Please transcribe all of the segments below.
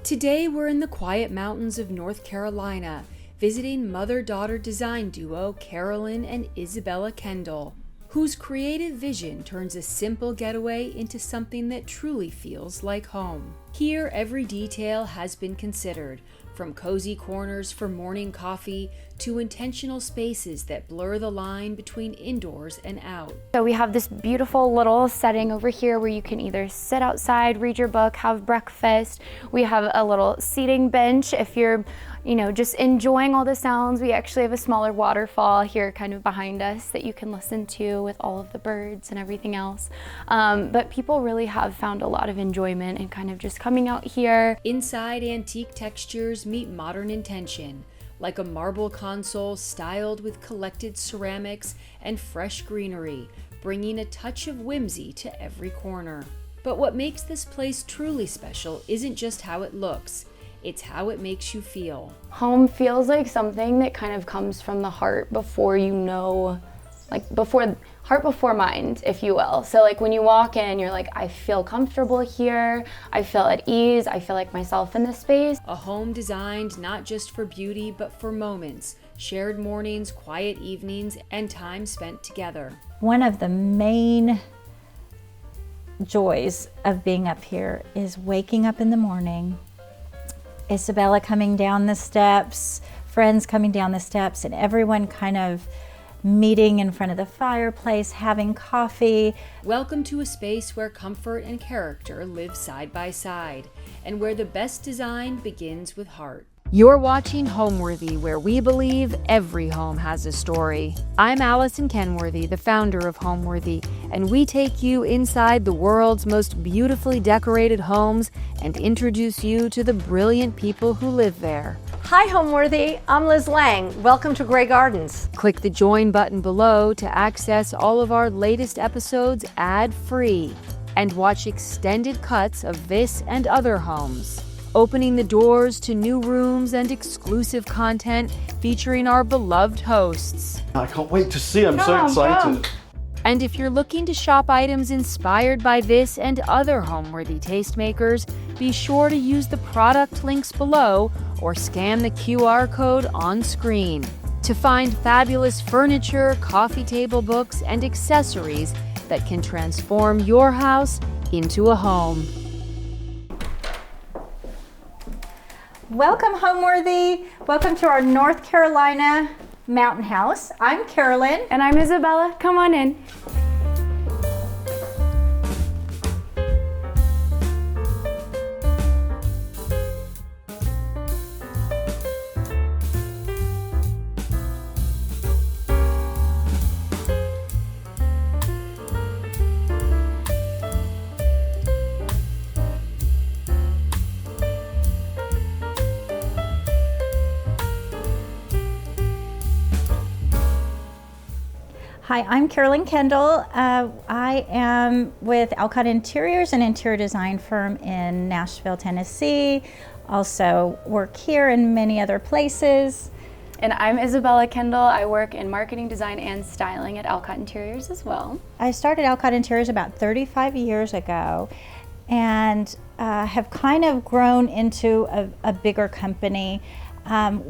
Today we're in the quiet mountains of North Carolina, visiting mother-daughter design duo Carolyn and Isabella Kendall, whose creative vision turns a simple getaway into something that truly feels like home. Here, every detail has been considered, from cozy corners for morning coffee to intentional spaces that blur the line between indoors and out. So we have this beautiful little setting over here where you can either sit outside, read your book, have breakfast. We have a little seating bench if you're, just enjoying all the sounds. We actually have a smaller waterfall here kind of behind us that you can listen to with all of the birds and everything else. But people really have found a lot of enjoyment in kind of just coming out here. Inside, antique textures meet modern intention, like a marble console styled with collected ceramics and fresh greenery, bringing a touch of whimsy to every corner. But what makes this place truly special isn't just how it looks, it's how it makes you feel. Home feels like something that kind of comes from the heart before heart before mind, if you will. So like when you walk in, you're like, I feel comfortable here, I feel at ease, I feel like myself in this space. A home designed not just for beauty, but for moments, shared mornings, quiet evenings, and time spent together. One of the main joys of being up here is waking up in the morning, Isabella coming down the steps, friends coming down the steps, and everyone kind of meeting in front of the fireplace, having coffee. Welcome to a space where comfort and character live side by side, and where the best design begins with heart. You're watching Homeworthy, where we believe every home has a story. I'm Allison Kenworthy, the founder of Homeworthy, and we take you inside the world's most beautifully decorated homes and introduce you to the brilliant people who live there. Hi Homeworthy, I'm Liz Lang. Welcome to Grey Gardens. Click the join button below to access all of our latest episodes ad-free and watch extended cuts of this and other homes, opening the doors to new rooms and exclusive content featuring our beloved hosts. I can't wait to see, I'm so excited. And if you're looking to shop items inspired by this and other Homeworthy tastemakers, be sure to use the product links below or scan the QR code on screen to find fabulous furniture, coffee table books, and accessories that can transform your house into a home. Welcome, Homeworthy. Welcome to our North Carolina mountain house. I'm Carolyn. And I'm Isabella. Come on in. Hi, I'm Carolyn Kendall. I am with Alcott Interiors, an interior design firm in Nashville, Tennessee. Also work here and many other places. And I'm Isabella Kendall. I work in marketing, design, and styling at Alcott Interiors as well. I started Alcott Interiors about 35 years ago and have kind of grown into a bigger company.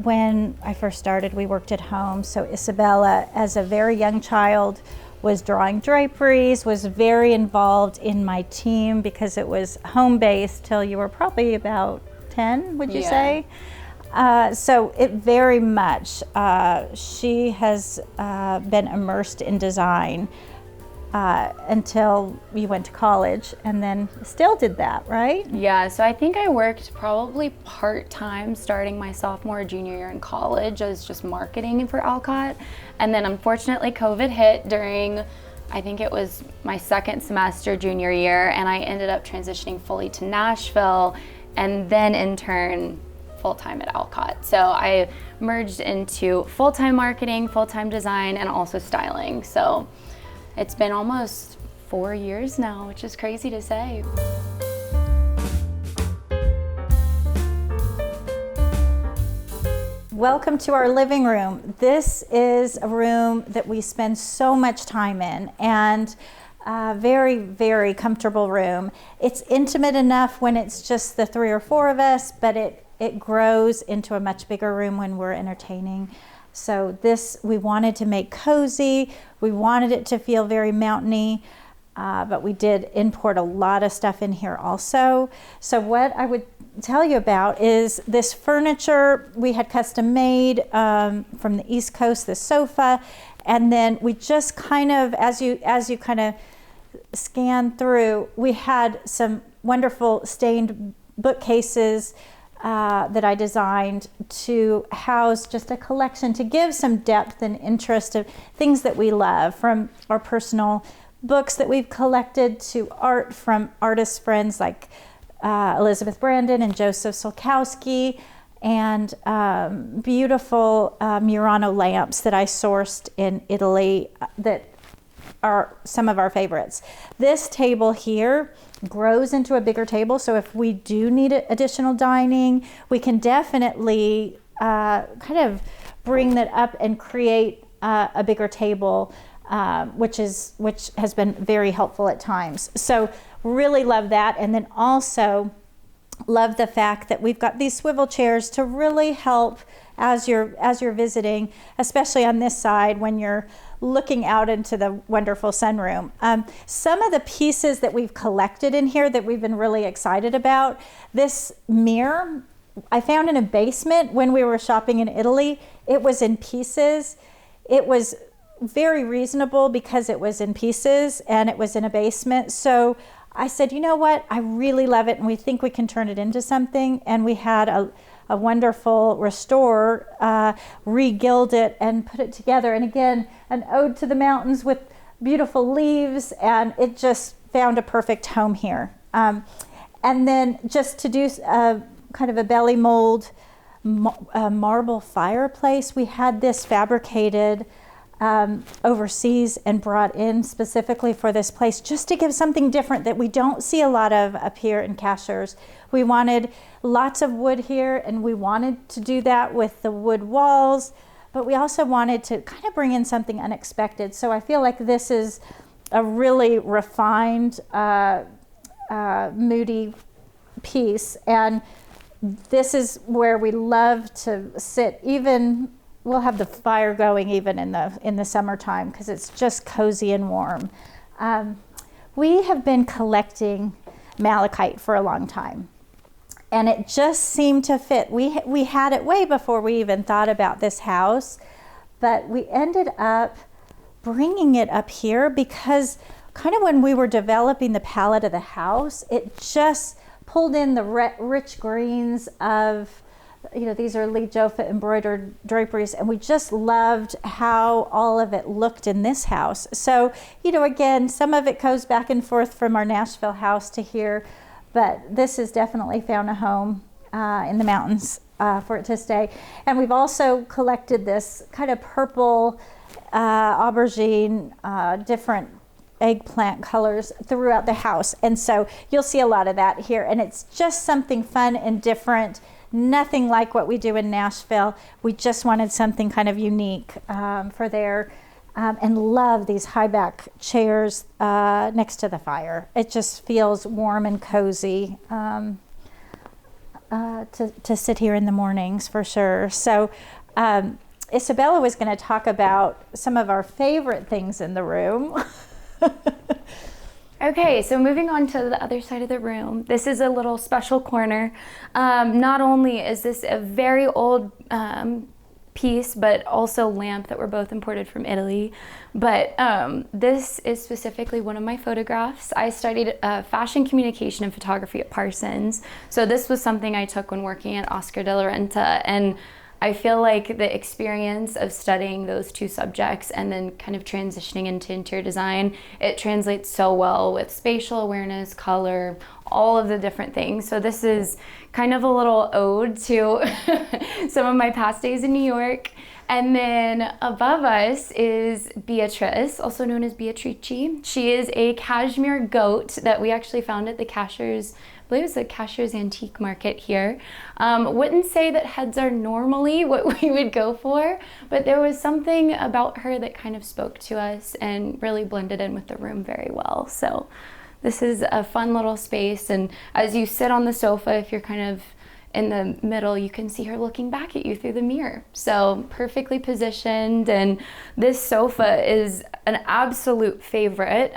When I first started, we worked at home. So Isabella, as a very young child, was drawing draperies, was very involved in my team because it was home-based till you were probably about 10, would you say? So it very much, she has been immersed in design until we went to college, and then still did that, right? Yeah, so I think I worked probably part-time starting my sophomore, junior year in college as just marketing for Alcott. And then unfortunately COVID hit during, I think it was my second semester junior year, and I ended up transitioning fully to Nashville and then in turn full-time at Alcott. So I merged into full-time marketing, full-time design, and also styling. So it's been almost 4 years now, which is crazy to say. Welcome to our living room. This is a room that we spend so much time in, and Very, very comfortable room. It's intimate enough when it's just the 3 or 4 of us, but it grows into a much bigger room when we're entertaining. So this, we wanted to make cozy. We wanted it to feel very mountainy, but we did import a lot of stuff in here also. So what I would tell you about is this furniture we had custom made from the East Coast, the sofa, and then we just kind of, as you kind of scan through, we had some wonderful stained bookcases that I designed to house just a collection to give some depth and interest of things that we love, from our personal books that we've collected to art from artist friends like Elizabeth Brandon and Joseph Solkowski, and beautiful Murano lamps that I sourced in Italy that are some of our favorites. This table here grows into a bigger table, so if we do need additional dining, we can definitely kind of bring that up and create a bigger table, which has been very helpful at times. So really love that. And then also love the fact that we've got these swivel chairs to really help as you're visiting, especially on this side when you're looking out into the wonderful sunroom. Some of the pieces that we've collected in here that we've been really excited about, this mirror I found in a basement when we were shopping in Italy. It was in pieces. It was very reasonable because it was in pieces and it was in a basement. So I said, you know what, I really love it and we think we can turn it into something. And we had a wonderful restorer re-gild it and put it together. And again, an ode to the mountains with beautiful leaves, and it just found a perfect home here. And then just to do kind of a belly mold marble fireplace, we had this fabricated overseas and brought in specifically for this place, just to give something different that we don't see a lot of up here in Cashiers. We wanted lots of wood here, and we wanted to do that with the wood walls, but we also wanted to kind of bring in something unexpected. So I feel like this is a really refined, moody piece, and this is where we love to sit. Even we'll have the fire going even in the summertime because it's just cozy and warm. We have been collecting malachite for a long time, and it just seemed to fit. We had it way before we even thought about this house, but we ended up bringing it up here because kind of when we were developing the palette of the house, it just pulled in the rich greens of, these are Lee Joffe embroidered draperies, and we just loved how all of it looked in this house. So, again, some of it goes back and forth from our Nashville house to here, but this has definitely found a home in the mountains for it to stay. And we've also collected this kind of purple aubergine, different eggplant colors throughout the house. And so you'll see a lot of that here, and it's just something fun and different. Nothing like what we do in Nashville. We just wanted something kind of unique for there, and love these high back chairs next to the fire. It just feels warm and cozy to sit here in the mornings for sure. So Isabella was going to talk about some of our favorite things in the room. Okay, so moving on to the other side of the room, this is a little special corner. Not only is this a very old piece, but also lamp that were both imported from Italy, but this is specifically one of my photographs. I studied fashion communication and photography at Parsons, so this was something I took when working at Oscar de la Renta, and I feel like the experience of studying those two subjects and then kind of transitioning into interior design, it translates so well with spatial awareness, color, all of the different things. So this is kind of a little ode to some of my past days in New York. And then above us is Beatrice, also known as Beatrice. She is a cashmere goat that we actually found at the Cashiers believe it's a Cashiers antique market here. Wouldn't say that heads are normally what we would go for, but there was something about her that kind of spoke to us and really blended in with the room very well. So this is a fun little space, and as you sit on the sofa, if you're kind of in the middle, you can see her looking back at you through the mirror. So perfectly positioned, and this sofa is an absolute favorite.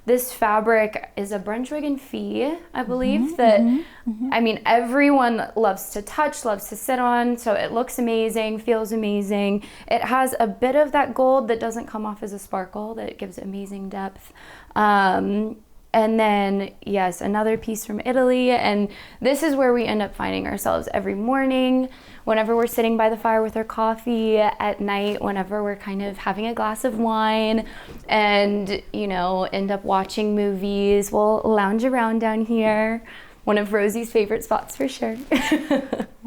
This fabric is a Brunswick and Fee, I believe, I mean, everyone loves to touch, loves to sit on, so it looks amazing, feels amazing. It has a bit of that gold that doesn't come off as a sparkle, that gives amazing depth. And then, yes, another piece from Italy, and this is where we end up finding ourselves every morning, whenever we're sitting by the fire with our coffee, at night, whenever we're kind of having a glass of wine and, you know, end up watching movies. We'll lounge around down here. One of Rosie's favorite spots for sure.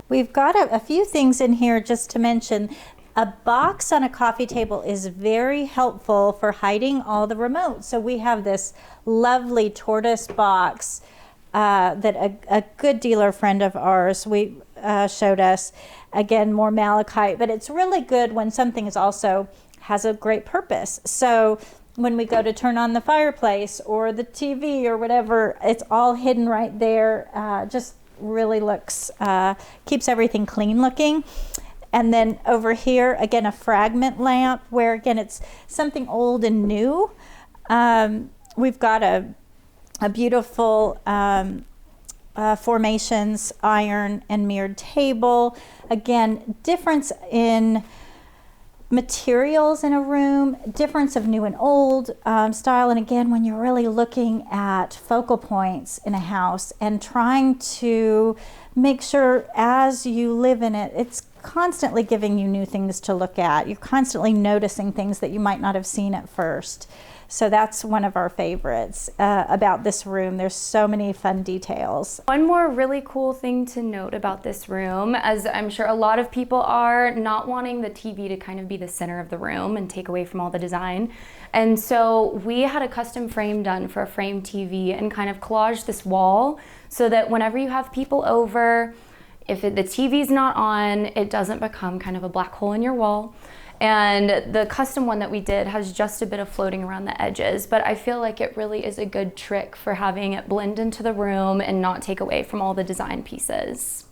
We've got a few things in here just to mention. A box on a coffee table is very helpful for hiding all the remotes. So we have this lovely tortoise box that a good dealer friend of ours showed us. Again, more malachite, but it's really good when something is also has a great purpose. So when we go to turn on the fireplace or the TV or whatever, it's all hidden right there. Just really looks, keeps everything clean looking. And then over here, again, a fragment lamp where, again, it's something old and new. We've got a beautiful formations, iron and mirrored table. Again, difference in materials in a room, difference of new and old style. And again, when you're really looking at focal points in a house and trying to make sure as you live in it, it's constantly giving you new things to look at. You're constantly noticing things that you might not have seen at first. So that's one of our favorites about this room. There's so many fun details. One more really cool thing to note about this room, as I'm sure a lot of people are not wanting the TV to kind of be the center of the room and take away from all the design. And so we had a custom frame done for a frame TV and kind of collaged this wall so that whenever you have people over, if the TV's not on, it doesn't become kind of a black hole in your wall. And the custom one that we did has just a bit of floating around the edges, but I feel like it really is a good trick for having it blend into the room and not take away from all the design pieces.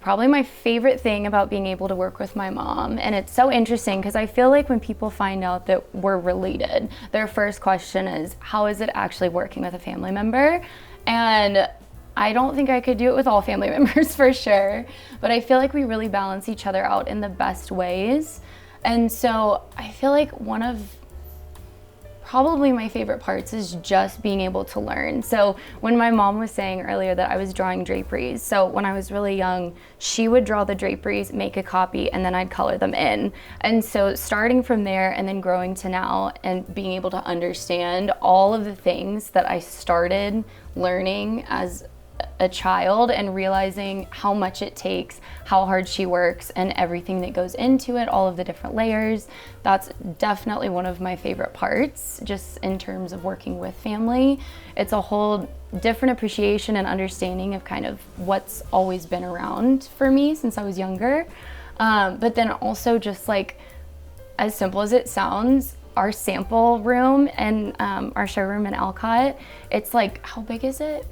Probably my favorite thing about being able to work with my mom, and it's so interesting because I feel like when people find out that we're related, their first question is, how is it actually working with a family member? And I don't think I could do it with all family members for sure, but I feel like we really balance each other out in the best ways. And so I feel like one of probably my favorite parts is just being able to learn. So when my mom was saying earlier that I was drawing draperies, so when I was really young, she would draw the draperies, make a copy, and then I'd color them in. And so starting from there and then growing to now and being able to understand all of the things that I started learning as a child and realizing how much it takes, how hard she works, and everything that goes into it, all of the different layers. That's definitely one of my favorite parts, just in terms of working with family. It's a whole different appreciation and understanding of kind of what's always been around for me since I was younger. But then also just like, as simple as it sounds, our sample room and our showroom in Alcott, it's like, how big is it?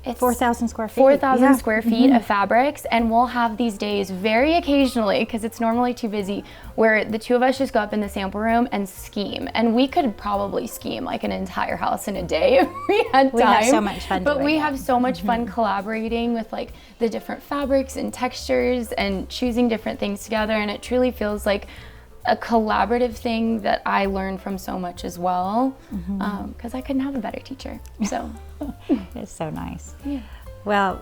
It's 4,000 square feet. 4,000 square feet of fabrics, and we'll have these days very occasionally, because it's normally too busy, where the two of us just go up in the sample room and scheme. And we could probably scheme like an entire house in a day if we had time. We have so much fun But we have so much fun collaborating with like the different fabrics and textures and choosing different things together, and it truly feels like a collaborative thing that I learned from so much as well, because I couldn't have a better teacher. So it's so nice. Yeah. Well,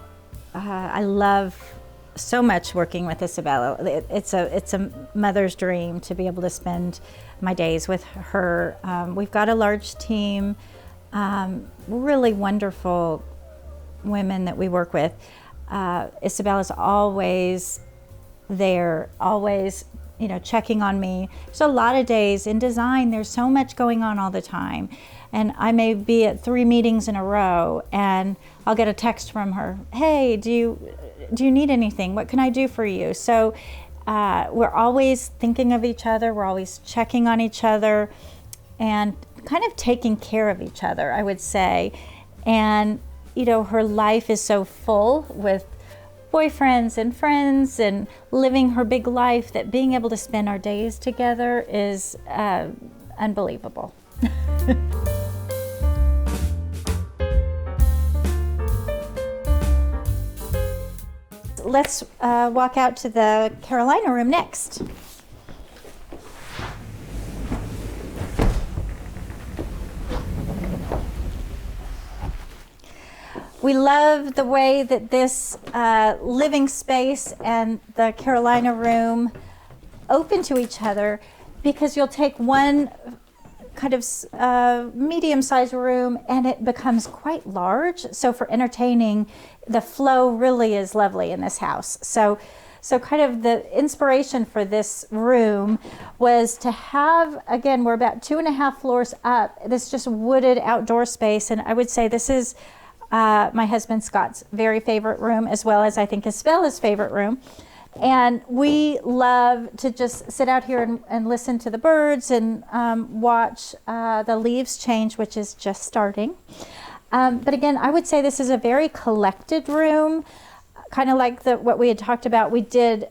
I love so much working with Isabella. It's a mother's dream to be able to spend my days with her. We've got a large team, really wonderful women that we work with. Isabella's always there, always checking on me. There's a lot of days in design, there's so much going on all the time. And I may be at 3 meetings in a row and I'll get a text from her. Hey, do you need anything? What can I do for you? So we're always thinking of each other. We're always checking on each other and kind of taking care of each other, I would say. And, her life is so full with boyfriends and friends and living her big life that being able to spend our days together is unbelievable. Let's walk out to the Carolina room next. We love the way that this living space and the Carolina room open to each other, because you'll take one kind of medium-sized room and it becomes quite large. So for entertaining, the flow really is lovely in this house. So kind of the inspiration for this room was to have, again, we're about 2.5 floors up, this just wooded outdoor space. And I would say this is my husband Scott's very favorite room, as well as I think Isabella's favorite room. And we love to just sit out here and listen to the birds and watch the leaves change, which is just starting. But again, I would say this is a very collected room, kind of like what we had talked about. We did,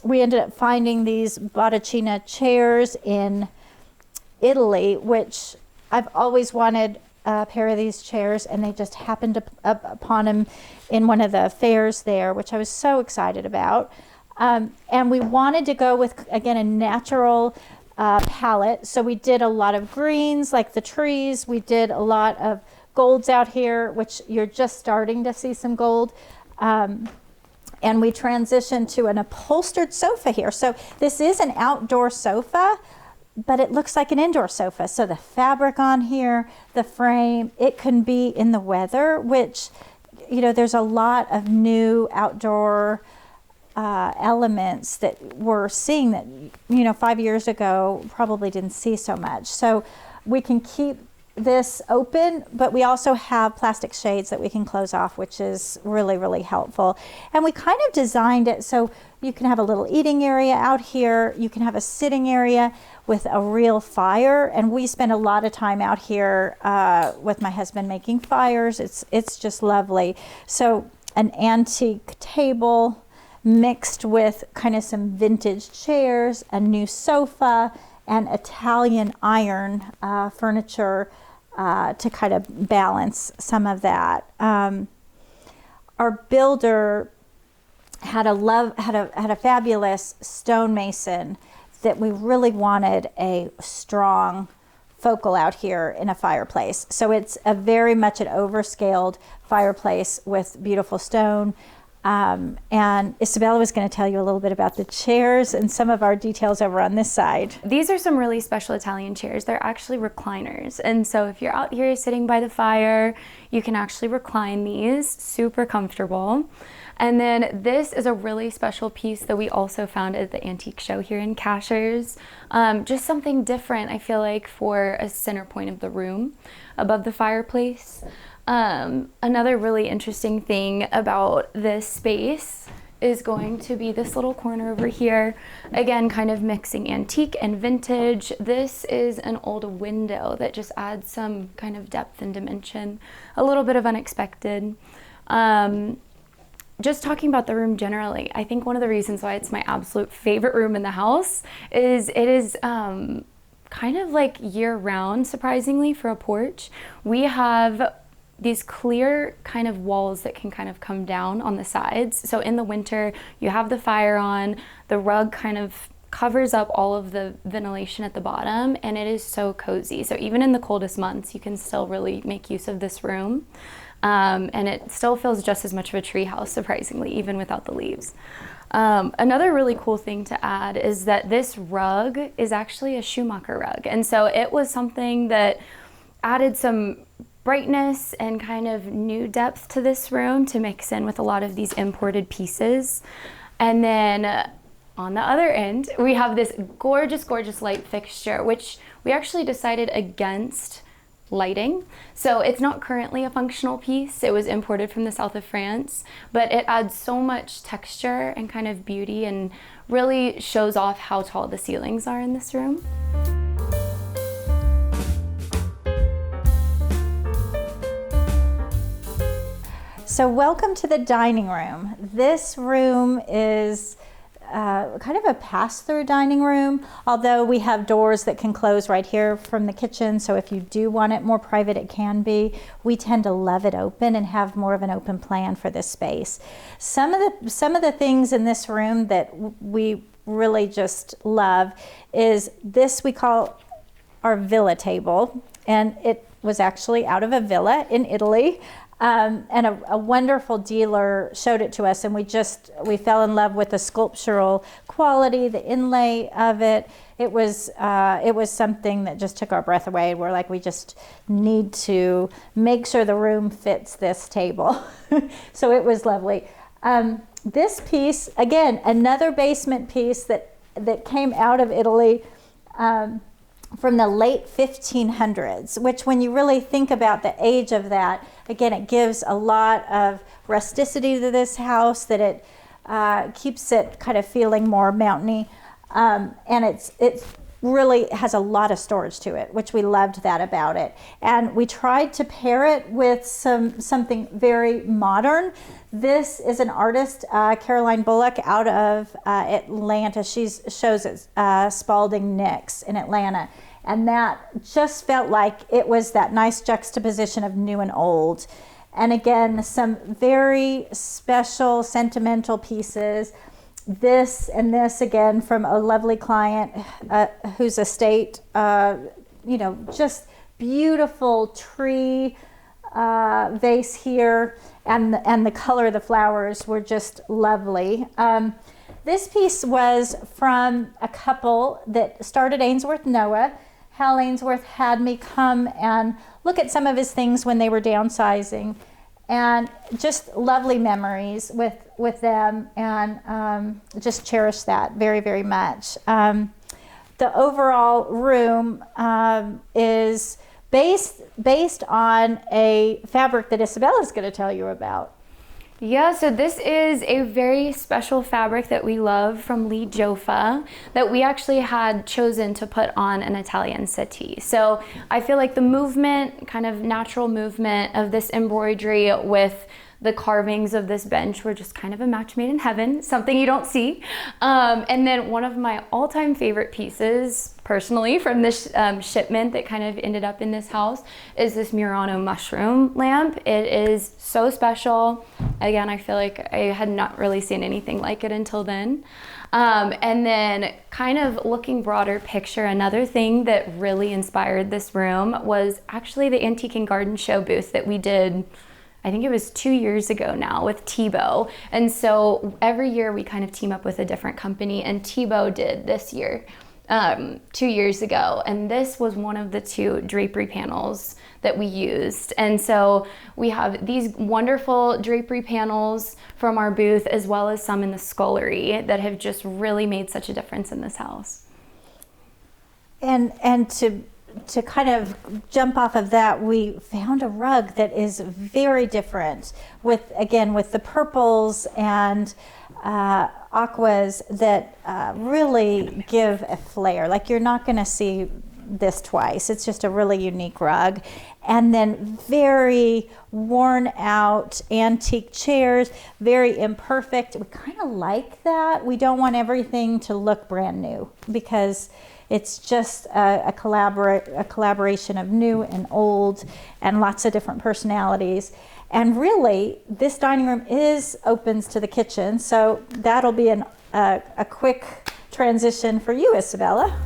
we ended up finding these Botticina chairs in Italy, which I've always wanted a pair of these chairs, and they just happened up upon them in one of the fairs there, which I was so excited about. And we wanted to go with, again, a natural palette. So we did a lot of greens, like the trees. We did a lot of golds out here, which you're just starting to see some gold. And we transitioned to an upholstered sofa here. So this is an outdoor sofa, but it looks like an indoor sofa. So the fabric on here, the frame, it can be in the weather, which, there's a lot of new outdoor elements that we're seeing that, 5 years ago probably didn't see so much. So we can keep this open, but we also have plastic shades that we can close off, which is really, really helpful. And we kind of designed it so you can have a little eating area out here. You can have a sitting area with a real fire. And we spend a lot of time out here with my husband making fires. It's just lovely. So an antique table mixed with kind of some vintage chairs, a new sofa, and Italian iron furniture to kind of balance some of that. Our builder had a fabulous stonemason that we really wanted a strong focal out here in a fireplace. So it's a very much an overscaled fireplace with beautiful stone. And Isabella was going to tell you a little bit about the chairs and some of our details over on this side. These are some really special Italian chairs. They're actually recliners. And so if you're out here sitting by the fire, you can actually recline these, super comfortable. And then this is a really special piece that we also found at the antique show here in Cashiers. Just something different, I feel like, for a center point of the room above the fireplace. Another really interesting thing about this space is going to be this little corner over here. Again, kind of mixing antique and vintage. This is an old window that just adds some kind of depth and dimension, a little bit of unexpected. Just talking about the room generally, I think one of the reasons why it's my absolute favorite room in the house is it is kind of like year-round, surprisingly, for a porch. We have these clear kind of walls that can kind of come down on the sides. So in the winter, you have the fire on, the rug kind of covers up all of the ventilation at the bottom, and it is so cozy. So even in the coldest months, you can still really make use of this room. And it still feels just as much of a tree house, surprisingly, even without the leaves. Another really cool thing to add is that this rug is actually a Schumacher rug. And so it was something that added some brightness and kind of new depth to this room to mix in with a lot of these imported pieces. And then on the other end, we have this gorgeous, gorgeous light fixture, which we actually decided against lighting. So it's not currently a functional piece. It was imported from the south of France, but it adds so much texture and kind of beauty and really shows off how tall the ceilings are in this room. So welcome to the dining room. This room is kind of a pass-through dining room, although we have doors that can close right here from the kitchen, so if you do want it more private, it can be. We tend to love it open and have more of an open plan for this space. Some of the things in this room that we really just love is this we call our villa table, and it was actually out of a villa in Italy. And a wonderful dealer showed it to us, and we fell in love with the sculptural quality, the inlay of it. It was something that just took our breath away. We're like, we just need to make sure the room fits this table. So it was lovely. This piece, again, another basement piece that came out of Italy. From the late 1500s, which when you really think about the age of that, again, it gives a lot of rusticity to this house, that it keeps it kind of feeling more mountainy, and it really has a lot of storage to it, which we loved that about it. And we tried to pair it with something very modern. This is an artist, Caroline Bullock, out of Atlanta. She shows at Spalding Nooks in Atlanta. And that just felt like it was that nice juxtaposition of new and old. And again, some very special, sentimental pieces. This and this, again, from a lovely client whose estate, just beautiful tree vase here, and the color of the flowers were just lovely. This piece was from a couple that started Ainsworth Noah. Hal Ainsworth had me come and look at some of his things when they were downsizing, and just lovely memories with them, and just cherish that very, very much. The overall room is based on a fabric that Isabella's going to tell you about. Yeah, so this is a very special fabric that we love from Lee Joffa that we actually had chosen to put on an Italian settee. So I feel like the movement, kind of natural movement of this embroidery with the carvings of this bench were just kind of a match made in heaven, something you don't see. And then one of my all-time favorite pieces, personally, from this shipment that kind of ended up in this house is this Murano mushroom lamp. It is so special. Again, I feel like I had not really seen anything like it until then. And then kind of looking broader picture, another thing that really inspired this room was actually the Antique and Garden Show booth that we did, I think it was 2 years ago now, with Tebow. And so every year we kind of team up with a different company, and Tebow did this year, 2 years ago. And this was one of the 2 drapery panels that we used. And so we have these wonderful drapery panels from our booth, as well as some in the scullery, that have just really made such a difference in this house. And to kind of jump off of that, we found a rug that is very different with the purples and aquas that really give a flair. Like, you're not going to see this twice. It's just a really unique rug. And then very worn out antique chairs, very imperfect. We kind of like that. We don't want everything to look brand new, because it's just a collaboration of new and old and lots of different personalities. And really, this dining room opens to the kitchen, so that'll be a quick transition for you, Isabella.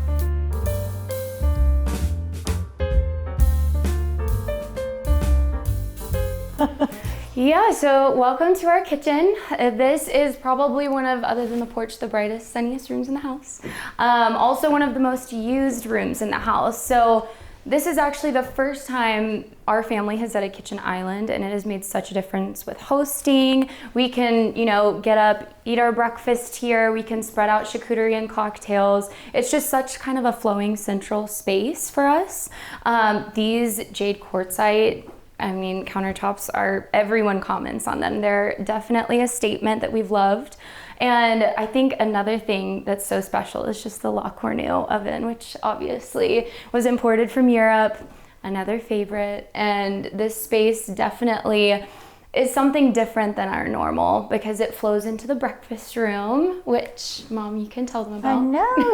Yeah, so welcome to our kitchen. This is probably one of, other than the porch, the brightest, sunniest rooms in the house. Also one of the most used rooms in the house. So This is actually the first time our family has done a kitchen island, and it has made such a difference with hosting. We can, get up, eat our breakfast here. We can spread out charcuterie and cocktails. It's just such kind of a flowing central space for us. These jade quartzite, countertops everyone comments on them. They're definitely a statement that we've loved. And I think another thing that's so special is just the La Cornue oven, which obviously was imported from Europe, another favorite. And this space definitely is something different than our normal because it flows into the breakfast room, which, Mom, you can tell them about. I know.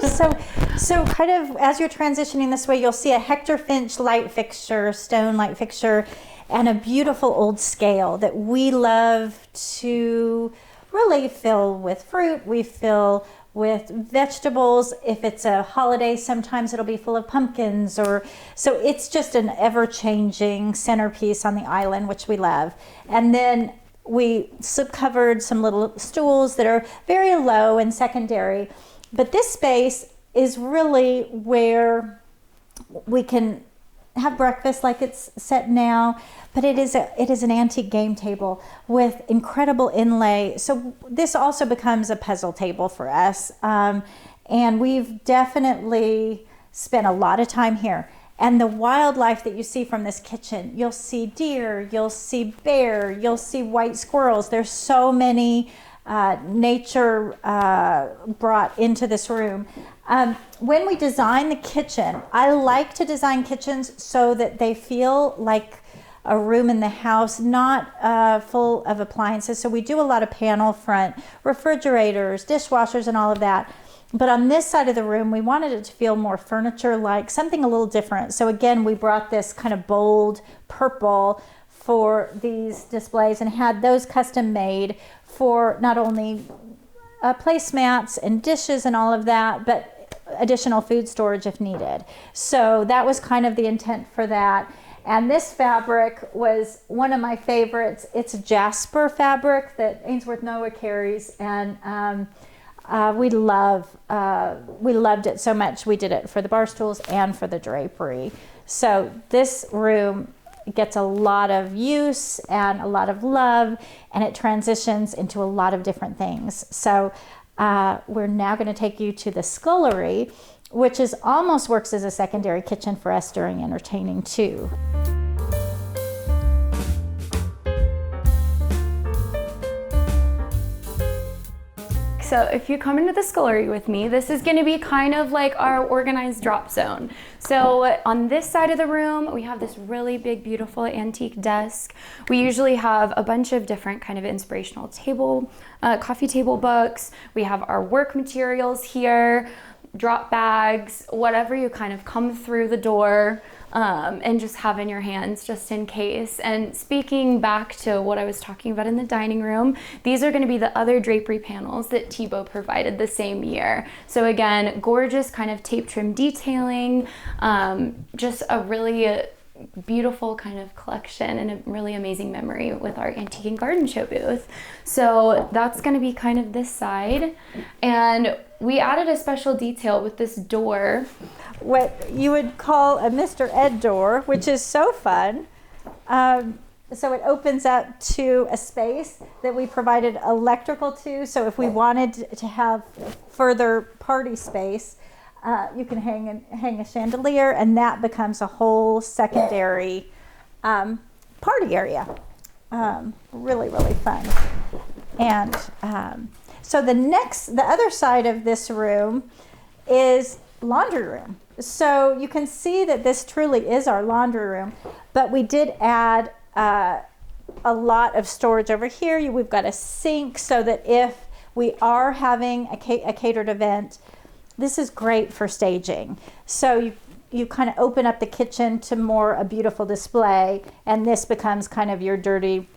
So kind of as you're transitioning this way, you'll see a Hector Finch light fixture, stone light fixture, and a beautiful old scale that we love to really fill with fruit. We fill with vegetables. If it's a holiday, sometimes it'll be full of pumpkins, so it's just an ever-changing centerpiece on the island, which we love. And then we slip-covered some little stools that are very low and secondary. But this space is really where we can have breakfast like it's set now, but it is an antique game table with incredible inlay. So this also becomes a puzzle table for us. And we've definitely spent a lot of time here. And the wildlife that you see from this kitchen, you'll see deer, you'll see bear, you'll see white squirrels. There's so many nature brought into this room. When we design the kitchen, I like to design kitchens so that they feel like a room in the house, not full of appliances. So we do a lot of panel front, refrigerators, dishwashers, and all of that. But on this side of the room, we wanted it to feel more furniture-like, something a little different. So again, we brought this kind of bold purple for these displays and had those custom made for not only placemats and dishes and all of that, but additional food storage if needed. So that was kind of the intent for that. And this fabric was one of my favorites. It's a jasper fabric that Ainsworth Noah carries, and we loved it so much. We did it for the bar stools and for the drapery. So this room gets a lot of use and a lot of love, and it transitions into a lot of different things. So we're now going to take you to the scullery, which almost works as a secondary kitchen for us during entertaining too. So if you come into the scullery with me, this is going to be kind of like our organized drop zone. So on this side of the room, we have this really big, beautiful antique desk. We usually have a bunch of different kind of inspirational coffee table books. We have our work materials here, drop bags, whatever you kind of come through the door and just have in your hands just in case. And speaking back to what I was talking about in the dining room, these are going to be the other drapery panels that Thibaut provided the same year. So again, gorgeous kind of tape trim detailing, just a really beautiful kind of collection and a really amazing memory with our antique and garden show booth. So that's going to be kind of this side. And we added a special detail with this door. What you would call a Mr. Ed door, which is so fun. So it opens up to a space that we provided electrical to. So if we wanted to have further party space, you can hang a chandelier, and that becomes a whole secondary party area. Really, really fun. And so the other side of this room is laundry room. So you can see that this truly is our laundry room, but we did add a lot of storage over here. We've got a sink so that if we are having a catered event, this is great for staging. So you kind of open up the kitchen to more a beautiful display, and this becomes kind of your dirty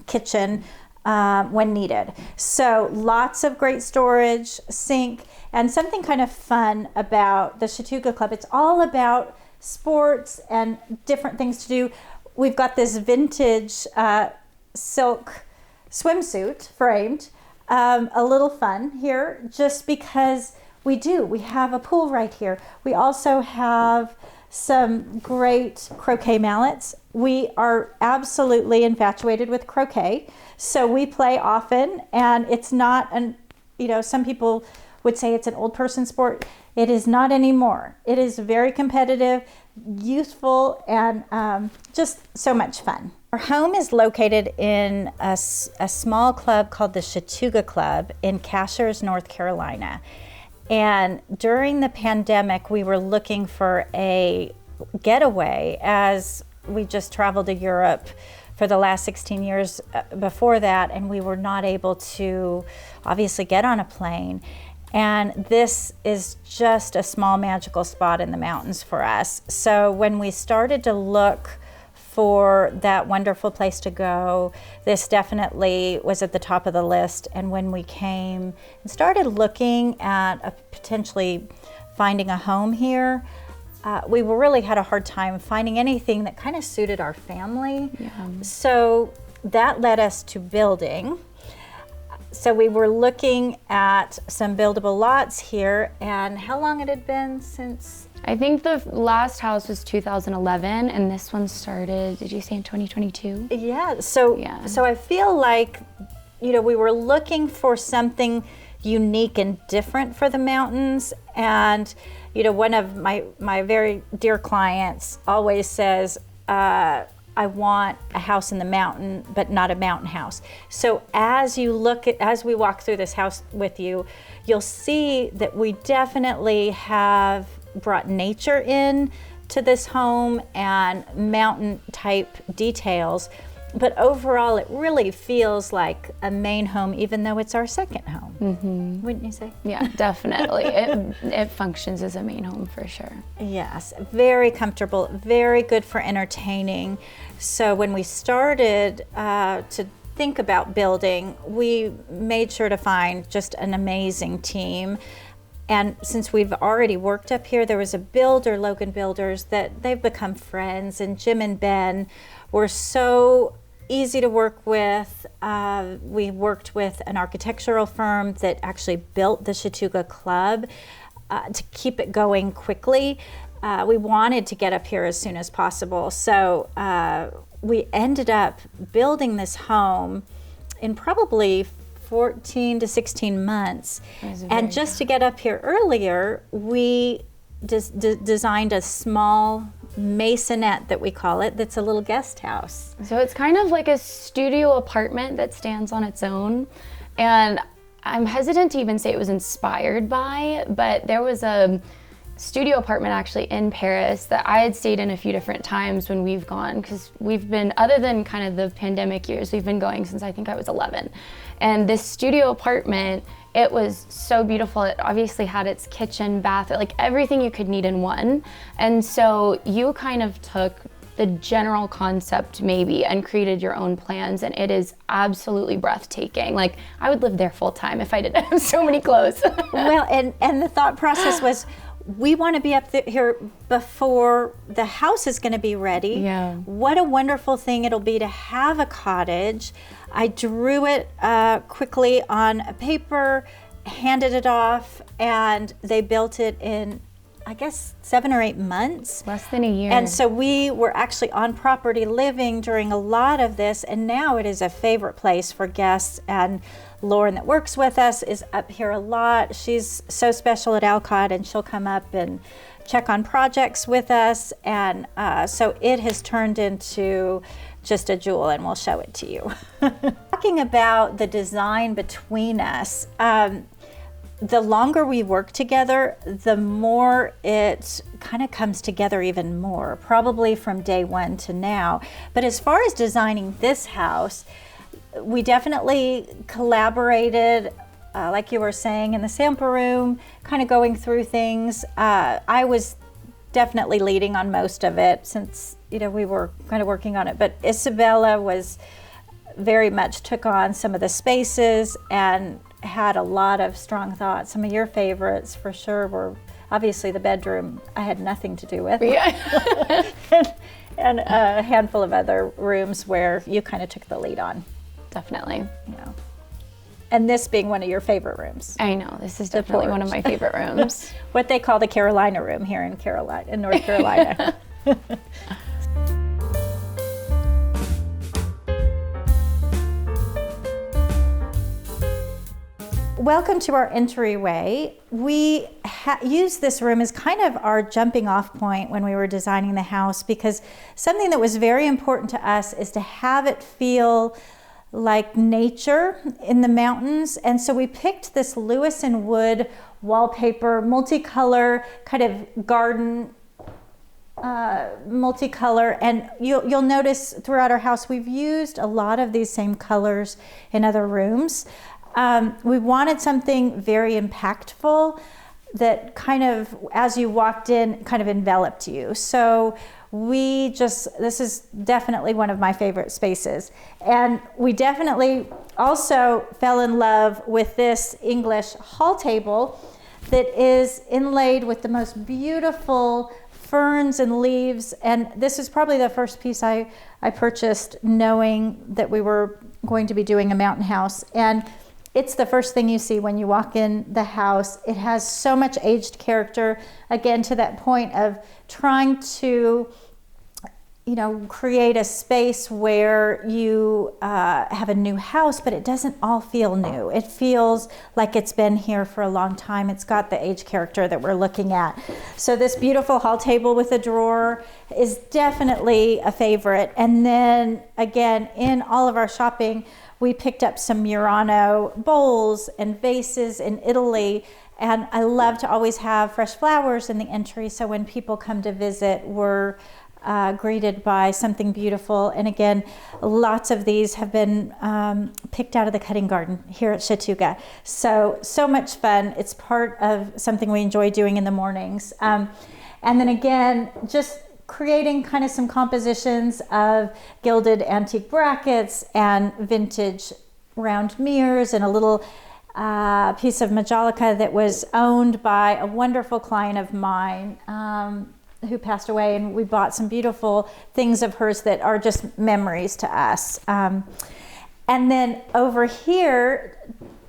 kitchen when needed. So lots of great storage, sink, and something kind of fun about the Chautauqua Club. It's all about sports and different things to do. We've got this vintage silk swimsuit framed. A little fun here just because we have a pool right here. We also have some great croquet mallets. We are absolutely infatuated with croquet, so we play often, and it's not some people would say it's an old person sport. It is not anymore. It is very competitive, youthful, and just so much fun. Our home is located in a small club called the Chautauqua Club in Cashiers, North Carolina. And during the pandemic, we were looking for a getaway, as we just traveled to Europe for the last 16 years before that, and we were not able to obviously get on a plane. And this is just a small magical spot in the mountains for us. So when we started to look for that wonderful place to go, this definitely was at the top of the list. And when we came and started looking at potentially finding a home here, we really had a hard time finding anything that kind of suited our family. Yeah. So that led us to building. So we were looking at some buildable lots here. And how long it had been since? I think the last house was 2011, and this one started, did you say in 2022? Yeah, so I feel like, we were looking for something unique and different for the mountains. And, one of my very dear clients always says, I want a house in the mountain, but not a mountain house. So as we walk through this house with you, you'll see that we definitely have brought nature in to this home and mountain type details. But overall, it really feels like a main home, even though it's our second home. Mm-hmm. Wouldn't you say? Yeah, definitely. It functions as a main home for sure. Yes, very comfortable, very good for entertaining. So when we started to think about building, we made sure to find just an amazing team. And since we've already worked up here, there was a builder, Logan Builders, that they've become friends, and Jim and Ben were so easy to work with. We worked with an architectural firm that actually built the Chautauqua Club to keep it going quickly. We wanted to get up here as soon as possible. So we ended up building this home in probably 14 to 16 months. And just to get up here earlier, we designed a small masonette, that we call it, that's a little guest house. So it's kind of like a studio apartment that stands on its own. And I'm hesitant to even say it was inspired by, but there was a studio apartment actually in Paris that I had stayed in a few different times when we've gone, because we've been, other than kind of the pandemic years, we've been going since I think I was 11. And this studio apartment, it was so beautiful. It obviously had its kitchen, bath, like everything you could need in one. And so you kind of took the general concept maybe and created your own plans, and it is absolutely breathtaking. Like, I would live there full time if I didn't have so many clothes. Well, and the thought process was, we want to be up here before the house is going to be ready. Yeah. What a wonderful thing it'll be to have a cottage. I drew it quickly on a paper, handed it off, and they built it in, I guess, 7 or 8 months. Less than a year. And so we were actually on property living during a lot of this, and now it is a favorite place for guests. And Lauren, that works with us, is up here a lot. She's so special at Alcott, and she'll come up and check on projects with us. And so it has turned into just a jewel, and we'll show it to you. Talking about the design between us, the longer we work together, the more it kind of comes together even more, probably from day one to now. But as far as designing this house, we definitely collaborated, like you were saying, in the sample room, kind of going through things. I was definitely leading on most of it, since we were kind of working on it. But Isabella was very much took on some of the spaces and had a lot of strong thoughts. Some of your favorites for sure were obviously the bedroom I had nothing to do with. Yeah. and a handful of other rooms where you kind of took the lead on. Definitely. And this being one of your favorite rooms. I know, this is definitely one of my favorite rooms. What they call the Carolina room here in North Carolina. Welcome to our entryway. We used this room as kind of our jumping off point when we were designing the house, because something that was very important to us is to have it feel like nature in the mountains. And so we picked this Lewis and Wood wallpaper, multicolor, kind of garden multicolor. And you'll notice throughout our house, we've used a lot of these same colors in other rooms. We wanted something very impactful that kind of, as you walked in, kind of enveloped you. So this is definitely one of my favorite spaces. And we definitely also fell in love with this English hall table that is inlaid with the most beautiful ferns and leaves. And this is probably the first piece I purchased knowing that we were going to be doing a mountain house. And it's the first thing you see when you walk in the house. It has so much aged character, again, to that point of trying to, create a space where you have a new house, but it doesn't all feel new. It feels like it's been here for a long time. It's got the age character that we're looking at. So this beautiful hall table with a drawer is definitely a favorite. And then again, in all of our shopping, we picked up some Murano bowls and vases in Italy. And I love to always have fresh flowers in the entry, so when people come to visit, we're greeted by something beautiful. And again, lots of these have been picked out of the cutting garden here at Chattooga. So much fun. It's part of something we enjoy doing in the mornings. And then again, just creating kind of some compositions of gilded antique brackets and vintage round mirrors and a little piece of Majolica that was owned by a wonderful client of mine who passed away, and we bought some beautiful things of hers that are just memories to us. And then over here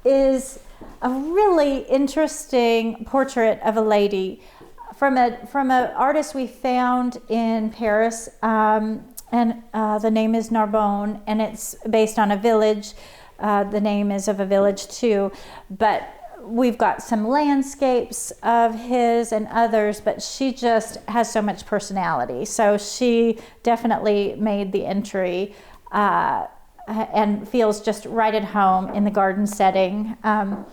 is a really interesting portrait of a lady from an artist we found in Paris, and the name is Narbonne, and it's based on a village. The name is of a village too, but we've got some landscapes of his and others, but she just has so much personality. So she definitely made the entry and feels just right at home in the garden setting. And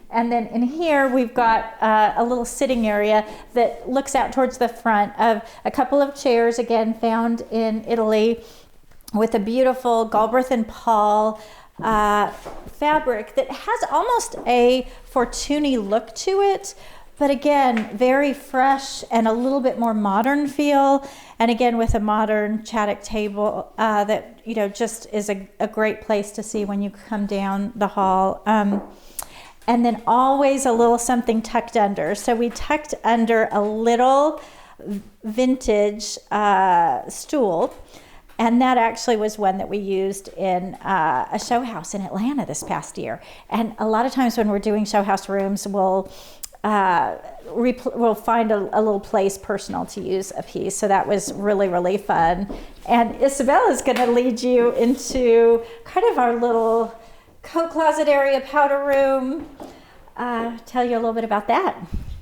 then in here, we've got a little sitting area that looks out towards the front of a couple of chairs, again, found in Italy, with a beautiful Galbraith and Paul fabric that has almost a Fortuny look to it, but again, very fresh and a little bit more modern feel. And again, with a modern Chaddock table that, just is a great place to see when you come down the hall. And then always a little something tucked under. So we tucked under a little vintage stool. And that actually was one that we used in a show house in Atlanta this past year. And a lot of times when we're doing show house rooms, we'll find a little place personal to use a piece. So that was really, really fun. And Isabella's going to lead you into kind of our little coat closet area, powder room. Tell you a little bit about that.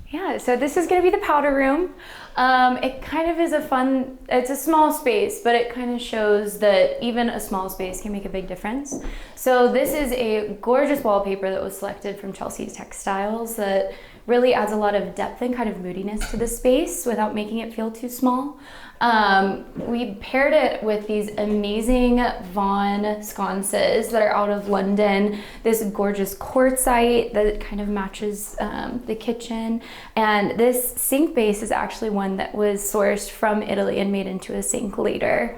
Yeah, so this is going to be the powder room. It kind of is it's a small space, but it kind of shows that even a small space can make a big difference. So this is a gorgeous wallpaper that was selected from Chelsea's Textiles that really adds a lot of depth and kind of moodiness to the space without making it feel too small. We paired it with these amazing Vaughan sconces that are out of London, this gorgeous quartzite that kind of matches the kitchen. And this sink base is actually one that was sourced from Italy and made into a sink later.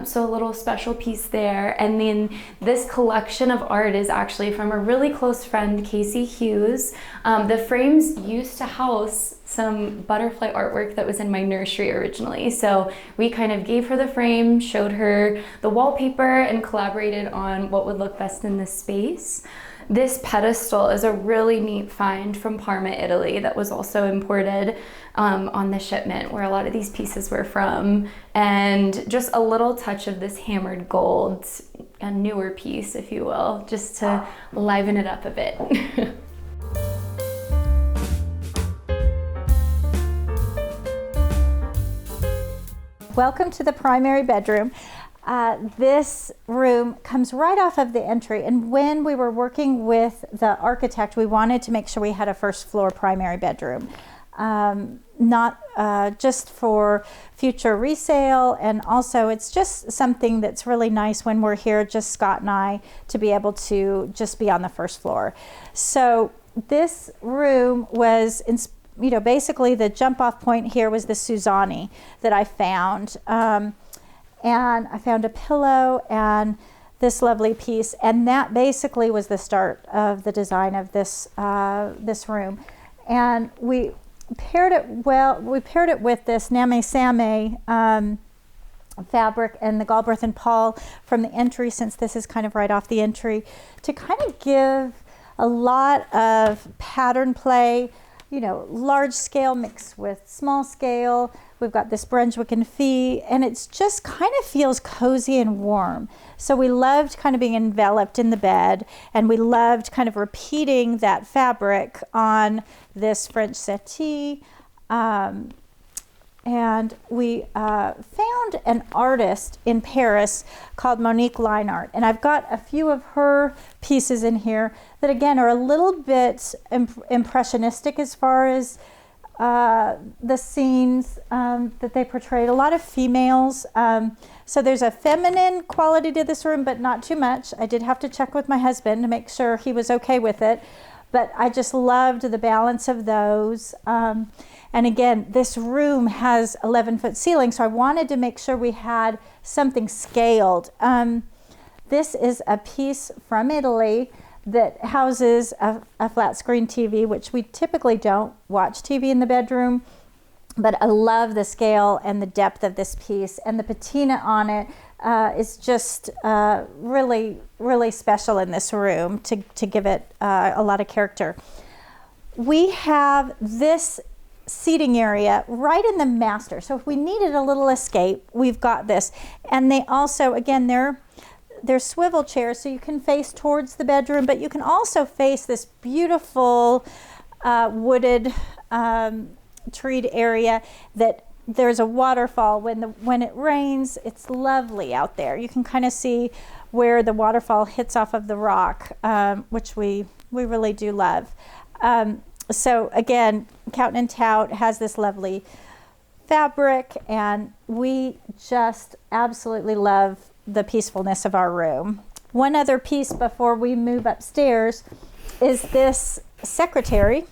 So a little special piece there. And then this collection of art is actually from a really close friend, Casey Hughes. The frames used to house some butterfly artwork that was in my nursery originally. So we kind of gave her the frame, showed her the wallpaper, and collaborated on what would look best in this space. This pedestal is a really neat find from Parma, Italy, that was also imported on the shipment where a lot of these pieces were from. And just a little touch of this hammered gold, a newer piece, if you will, just to liven it up a bit. Welcome to the primary bedroom. This room comes right off of the entry, and when we were working with the architect, we wanted to make sure we had a first floor primary bedroom. Not just for future resale, and also it's just something that's really nice when we're here, just Scott and I, to be able to just be on the first floor. So this room was basically the jump off point here was the Suzani that I found. And I found a pillow and this lovely piece, and that basically was the start of the design of this this room. And we paired it with this Name Same fabric and the Galbraith and Paul from the entry, since this is kind of right off the entry, to kind of give a lot of pattern play, large scale mixed with small scale. We've got this Brunswick and Fee, and it's just kind of feels cozy and warm. So we loved kind of being enveloped in the bed, and we loved kind of repeating that fabric on this French settee. And we found an artist in Paris called Monique Leinart, and I've got a few of her pieces in here that again are a little bit impressionistic as far as the scenes that they portrayed. A lot of females, so there's a feminine quality to this room, but not too much. I did have to check with my husband to make sure he was okay with it, but I just loved the balance of those. And again, this room has 11-foot ceiling, so I wanted to make sure we had something scaled. This is a piece from Italy that houses a flat screen TV, which we typically don't watch TV in the bedroom, but I love the scale and the depth of this piece, and the patina on it is just really, really special in this room to give it a lot of character. We have this seating area right in the master, so if we needed a little escape, we've got this. And they also, again, they're swivel chairs, so you can face towards the bedroom, but you can also face this beautiful wooded treed area that there's a waterfall. When it rains, it's lovely out there. You can kind of see where the waterfall hits off of the rock, which we really do love. So again, Count and Tout has this lovely fabric, and we just absolutely love the peacefulness of our room. One other piece before we move upstairs is this secretary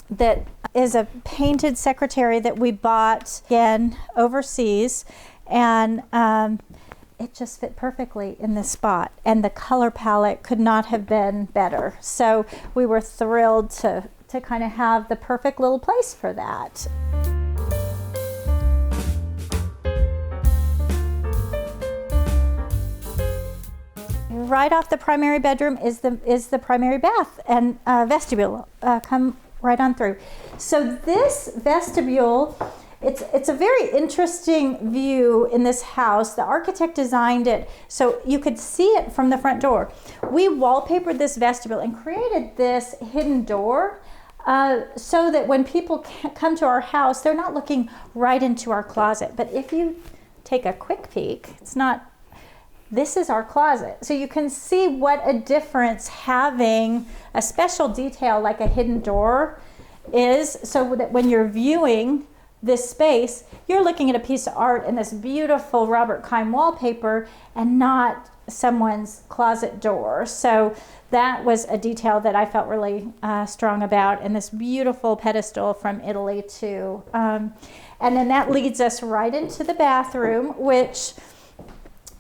that is a painted secretary that we bought again overseas, and it just fit perfectly in this spot, and the color palette could not have been better. So we were thrilled to kind of have the perfect little place for that. Right off the primary bedroom is the primary bath and vestibule. Come right on through. So this vestibule, it's a very interesting view in this house. The architect designed it so you could see it from the front door. We wallpapered this vestibule and created this hidden door so that when people come to our house, they're not looking right into our closet. But if you take a quick peek, this is our closet. So you can see what a difference having a special detail like a hidden door is, so that when you're viewing this space, you're looking at a piece of art in this beautiful Robert Keim wallpaper and not someone's closet door. So that was a detail that I felt really strong about, and this beautiful pedestal from Italy too. And then that leads us right into the bathroom, which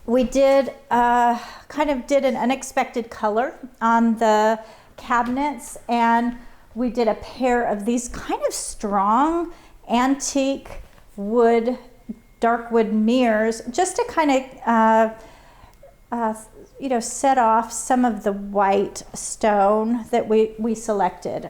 we did kind of did an unexpected color on the cabinets, and we did a pair of these kind of strong antique wood, dark wood mirrors, just to kind of set off some of the white stone that we selected.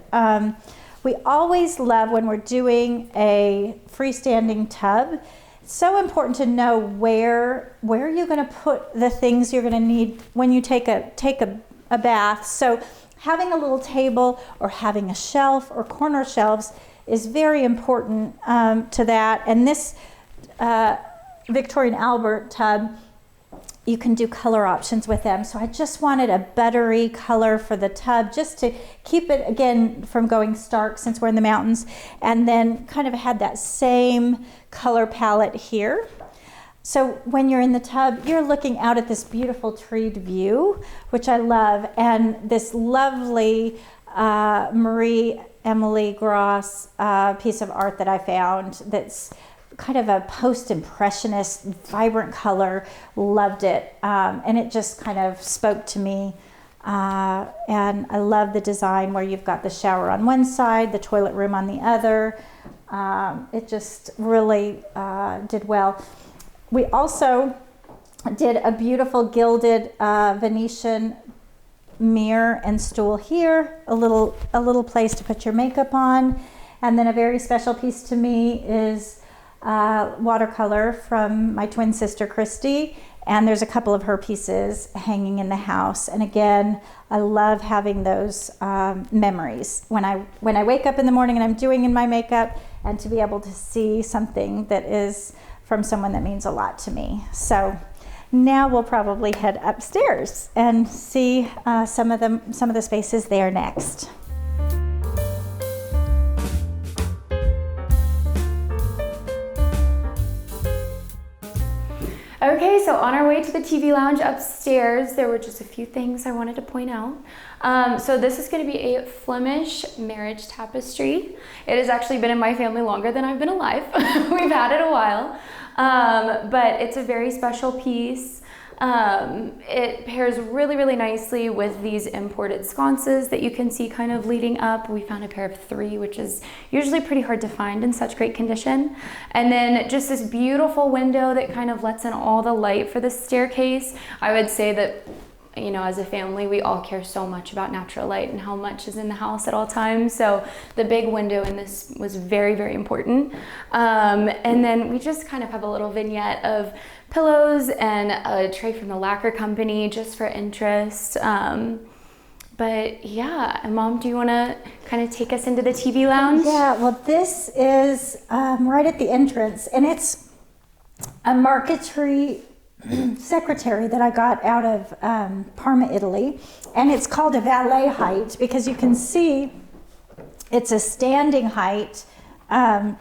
We always love when we're doing a freestanding tub. It's so important to know where you're going to put the things you're going to need when you take a bath. So having a little table or having a shelf or corner shelves is very important to that. And this Victorian Albert tub, you can do color options with them. So I just wanted a buttery color for the tub just to keep it, again, from going stark since we're in the mountains, and then kind of had that same color palette here. So when you're in the tub, you're looking out at this beautiful treed view, which I love, and this lovely Marie Emily Gross piece of art that I found that's kind of a post-impressionist, vibrant color. Loved it, and it just kind of spoke to me. And I love the design where you've got the shower on one side, the toilet room on the other. It just really did well. We also did a beautiful gilded Venetian mirror and stool here, a little place to put your makeup on. And then a very special piece to me is watercolor from my twin sister Christy, and there's a couple of her pieces hanging in the house. And again, I love having those memories when I wake up in the morning and I'm doing in my makeup, and to be able to see something that is from someone that means a lot to me. So now we'll probably head upstairs and see some of the spaces there next. Okay, so on our way to the TV lounge upstairs, there were just a few things I wanted to point out. So this is going to be a Flemish marriage tapestry. It has actually been in my family longer than I've been alive. We've had it a while, but it's a very special piece. It pairs really, really nicely with these imported sconces that you can see kind of leading up. We found a pair of 3, which is usually pretty hard to find in such great condition. And then just this beautiful window that kind of lets in all the light for the staircase. I would say that, as a family, we all care so much about natural light and how much is in the house at all times. So the big window in this was very, very important. And then we just kind of have a little vignette of pillows and a tray from the lacquer company just for interest. But yeah, Mom, do you want to kind of take us into the TV lounge? Yeah, well, this is right at the entrance, and it's a marquetry secretary that I got out of Parma, Italy, and it's called a valet height because you can see it's a standing height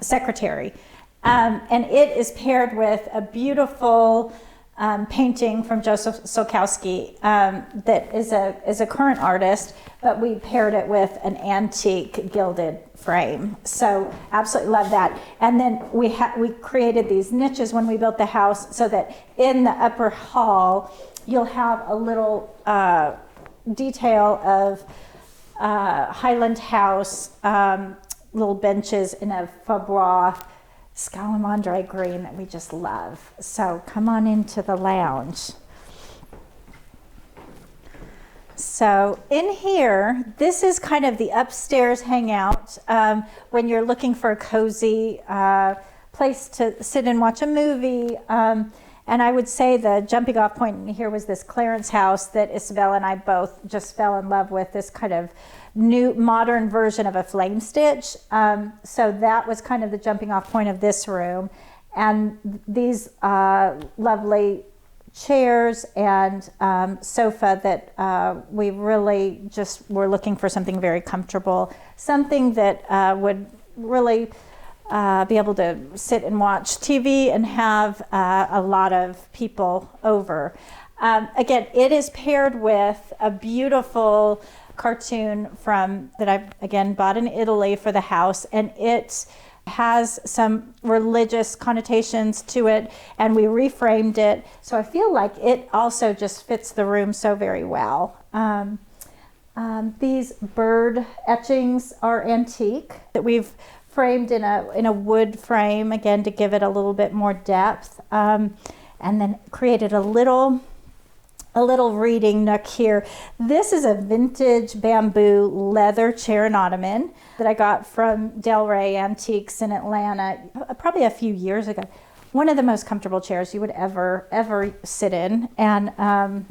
secretary. And it is paired with a beautiful painting from Joseph Solkowski that is a current artist, but we paired it with an antique gilded frame. So absolutely love that. And then we created these niches when we built the house so that in the upper hall you'll have a little detail of Highland House, little benches in a Fabre Scalamandre green that we just love. So come on into the lounge. So in here, this is kind of the upstairs hangout when you're looking for a cozy place to sit and watch a movie. And I would say the jumping off point in here was this Clarence house that Isabella and I both just fell in love with, this kind of new modern version of a flame stitch. So that was kind of the jumping off point of this room. And these lovely chairs and sofa that we really just were looking for something very comfortable, something that would really be able to sit and watch TV and have a lot of people over. Again, it is paired with a beautiful cartoon that I again bought in Italy for the house, and it has some religious connotations to it, and we reframed it, so I feel like it also just fits the room so very well. These bird etchings are antique that we've framed in a wood frame, again to give it a little bit more depth, and then created a little a little reading nook here. This is a vintage bamboo leather chair and ottoman that I got from Del Rey Antiques in Atlanta probably a few years ago. One of the most comfortable chairs you would ever sit in, and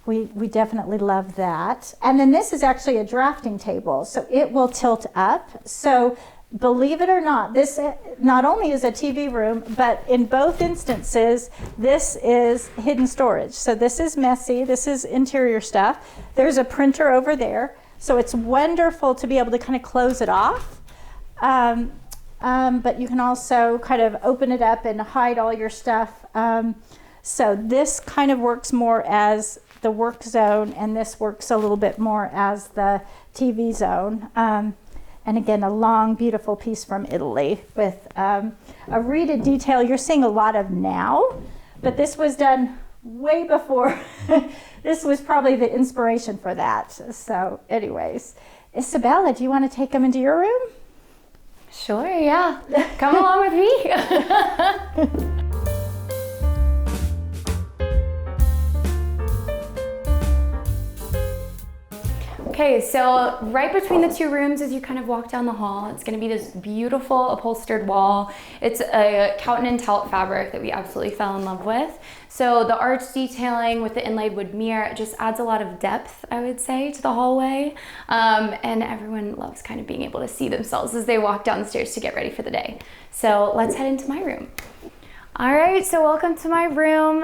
we definitely love that. And then this is actually a drafting table, so it will tilt up. So believe it or not, this not only is a TV room, but in both instances, this is hidden storage. So this is messy, this is interior stuff. There's a printer over there. So it's wonderful to be able to kind of close it off. But you can also kind of open it up and hide all your stuff. So this kind of works more as the work zone, and this works a little bit more as the TV zone. And again, a long, beautiful piece from Italy with a reeded detail you're seeing a lot of now, but this was done way before. This was probably the inspiration for that. So anyways, Isabella, do you want to take them into your room? Sure, yeah. Come along with me. Okay, so right between the two rooms as you kind of walk down the hall, it's going to be this beautiful upholstered wall. It's a Cowton and Tout fabric that we absolutely fell in love with. So the arch detailing with the inlaid wood mirror just adds a lot of depth, I would say, to the hallway. And everyone loves kind of being able to see themselves as they walk downstairs to get ready for the day. So let's head into my room. All right, so welcome to my room.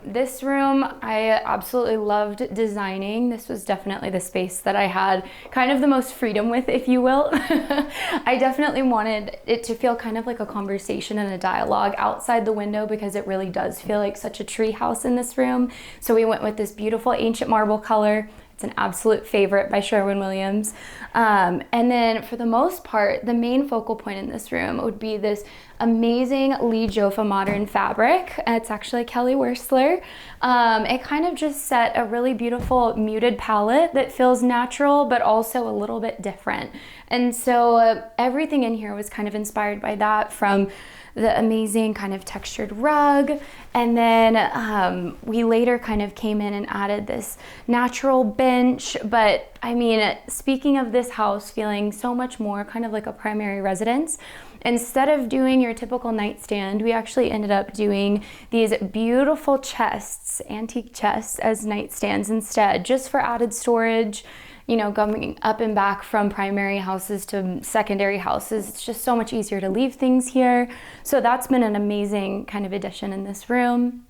This room I absolutely loved designing. This was definitely the space that I had kind of the most freedom with, if you will. I definitely wanted it to feel kind of like a conversation and a dialogue outside the window, because it really does feel like such a tree house in this room. So we went with this beautiful ancient marble color. It's an absolute favorite by Sherwin-Williams. And then for the most part, the main focal point in this room would be this amazing Lee Joffa modern fabric. It's actually Kelly Wearstler. It kind of just set a really beautiful muted palette that feels natural, but also a little bit different. And so everything in here was kind of inspired by that, from the amazing kind of textured rug. And then we later kind of came in and added this natural bench. But I mean, speaking of this house feeling so much more kind of like a primary residence, instead of doing your typical nightstand, we actually ended up doing these beautiful chests, antique chests, as nightstands instead, just for added storage. You know, going up and back from primary houses to secondary houses, it's just so much easier to leave things here. So that's been an amazing kind of addition in this room.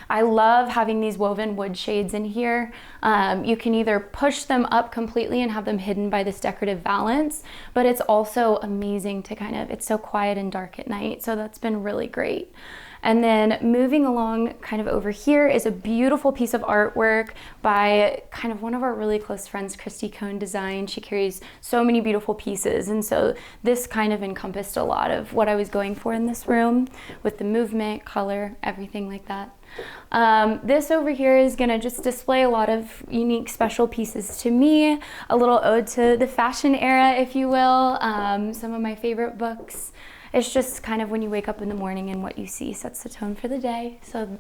I love having these woven wood shades in here. You can either push them up completely and have them hidden by this decorative valance, but it's also amazing to kind of, it's so quiet and dark at night. So that's been really great. And then moving along kind of over here is a beautiful piece of artwork by kind of one of our really close friends, Christy Cohn Design. She carries so many beautiful pieces. And so this kind of encompassed a lot of what I was going for in this room, with the movement, color, everything like that. This over here is gonna just display a lot of unique special pieces to me, a little ode to the fashion era, if you will, some of my favorite books. It's just kind of when you wake up in the morning and what you see sets the tone for the day. So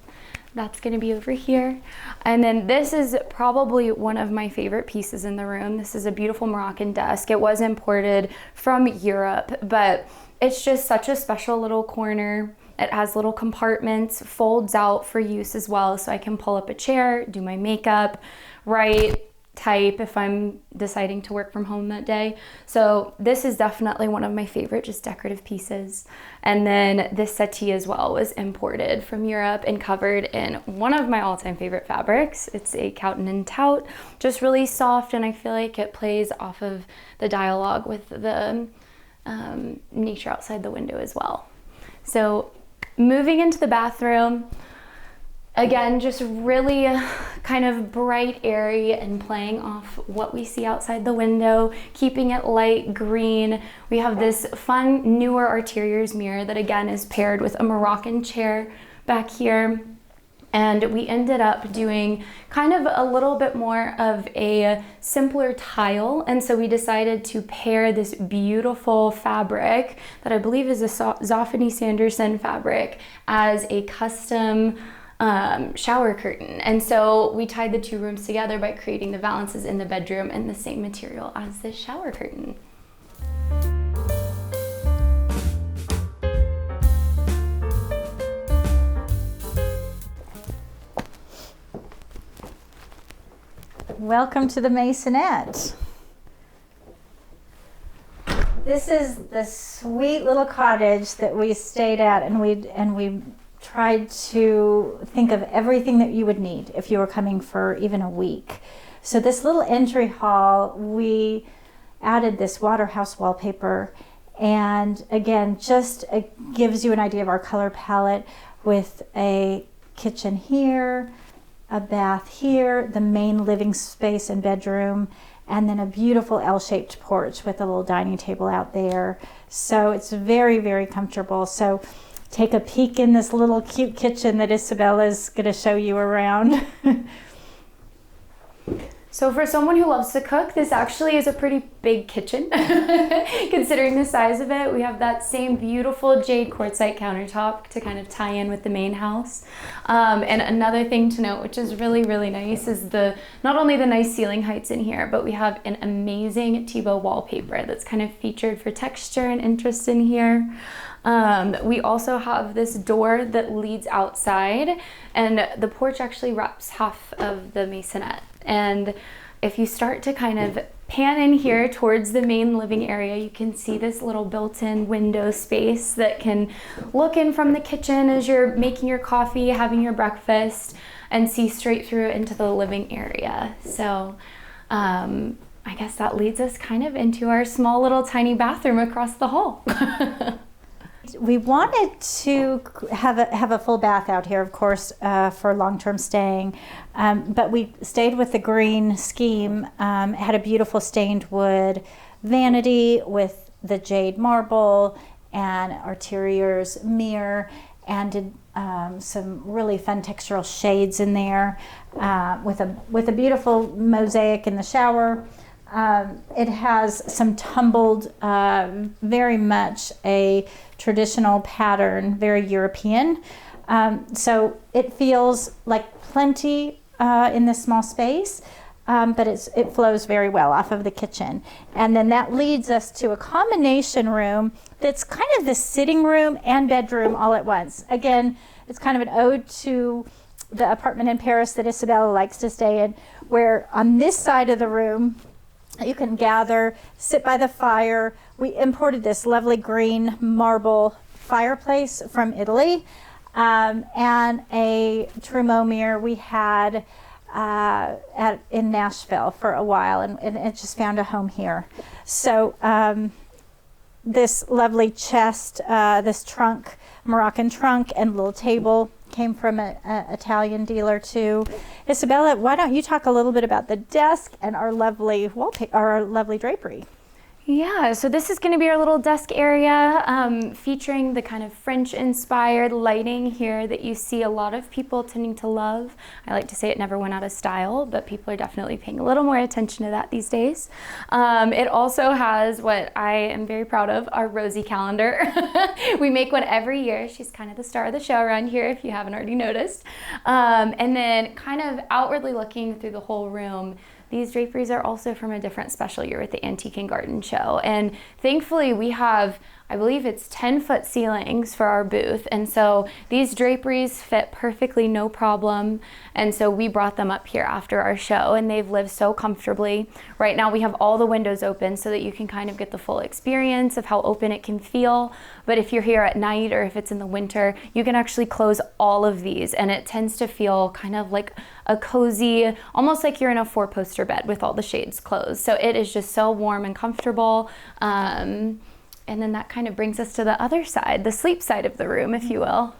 that's gonna be over here. And then this is probably one of my favorite pieces in the room. This is a beautiful Moroccan desk. It was imported from Europe, but it's just such a special little corner. It has little compartments, folds out for use as well, so I can pull up a chair, do my makeup, write, type if I'm deciding to work from home that day. So this is definitely one of my favorite just decorative pieces. And then this settee as well was imported from Europe and covered in one of my all-time favorite fabrics. It's a Cowton and Tout, just really soft, and I feel like it plays off of the dialogue with the nature outside the window as well. So moving into the bathroom, again, just really kind of bright, airy, and playing off what we see outside the window, keeping it light green. We have this fun, newer Arteriors mirror that again is paired with a Moroccan chair back here. And we ended up doing kind of a little bit more of a simpler tile. And so we decided to pair this beautiful fabric that I believe is a Zoffany Sanderson fabric as a custom shower curtain. And so we tied the 2 rooms together by creating the valances in the bedroom in the same material as this shower curtain. Welcome to the Masonette. This is the sweet little cottage that we stayed at, and we tried to think of everything that you would need if you were coming for even a week. So this little entry hall, we added this Waterhouse wallpaper, and again, just gives you an idea of our color palette with a kitchen here, a bath here, the main living space and bedroom, and then a beautiful L-shaped porch with a little dining table out there. So it's very, very comfortable. So take a peek in this little cute kitchen that Isabella's going to show you around. So for someone who loves to cook, this actually is a pretty big kitchen, considering the size of it. We have that same beautiful jade quartzite countertop to kind of tie in with the main house. And another thing to note, which is really, really nice, is not only the nice ceiling heights in here, but we have an amazing Tebow wallpaper that's kind of featured for texture and interest in here. We also have this door that leads outside, and the porch actually wraps half of the masonette. And if you start to kind of pan in here towards the main living area, you can see this little built-in window space that can look in from the kitchen as you're making your coffee, having your breakfast, and see straight through into the living area. So I guess that leads us kind of into our small little tiny bathroom across the hall. We wanted to have a full bath out here, of course, for long-term staying, but we stayed with the green scheme. Had a beautiful stained wood vanity with the jade marble and Arterior's mirror, and did some really fun textural shades in there, with a beautiful mosaic in the shower. It has some tumbled, very much a traditional pattern, very European. So it feels like plenty in this small space, but it flows very well off of the kitchen. And then that leads us to a combination room that's kind of the sitting room and bedroom all at once. Again, it's kind of an ode to the apartment in Paris that Isabella likes to stay in, where on this side of the room, you can gather, sit by the fire. We imported this lovely green marble fireplace from Italy, and a Trumeau mirror we had in Nashville for a while, and it just found a home here. So this lovely chest, this trunk, Moroccan trunk, and little table came from an Italian dealer too. Isabella, why don't you talk a little bit about the desk and our lovely wallpaper, our lovely drapery? Yeah, so this is going to be our little desk area, featuring the kind of French-inspired lighting here that you see a lot of people tending to love. I like to say it never went out of style, but people are definitely paying a little more attention to that these days. It also has what I am very proud of, our Rosie calendar. We make one every year. She's kind of the star of the show around here, if you haven't already noticed. And then kind of outwardly looking through the whole room, these draperies are also from a different special year with the Antique and Garden Show. And thankfully we have, I believe it's 10-foot ceilings for our booth. And so these draperies fit perfectly, no problem. And so we brought them up here after our show, and they've lived so comfortably. Right now we have all the windows open so that you can kind of get the full experience of how open it can feel. But if you're here at night or if it's in the winter, you can actually close all of these, and it tends to feel kind of like a cozy, almost like you're in a 4-poster bed with all the shades closed. So it is just so warm and comfortable. And then that kind of brings us to the other side, the sleep side of the room, if you will.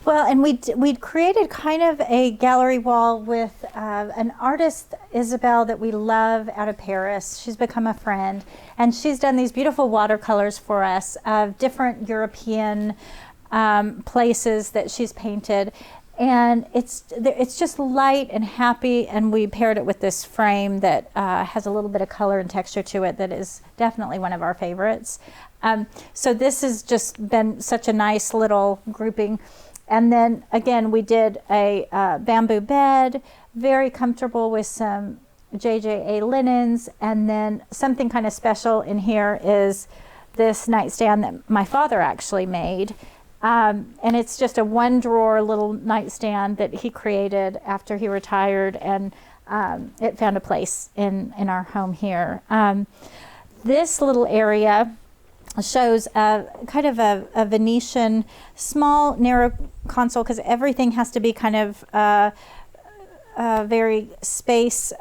Well, and we'd created kind of a gallery wall with an artist, Isabel, that we love out of Paris. She's become a friend, and she's done these beautiful watercolors for us of different European places that she's painted. And it's just light and happy, and we paired it with this frame that has a little bit of color and texture to it that is definitely one of our favorites. So this has just been such a nice little grouping. And then again, we did a bamboo bed, very comfortable with some JJA linens. And then something kind of special in here is this nightstand that my father actually made. And it's just a one drawer little nightstand that he created after he retired, and it found a place in our home here. This little area shows a kind of a Venetian small narrow console, because everything has to be kind of very space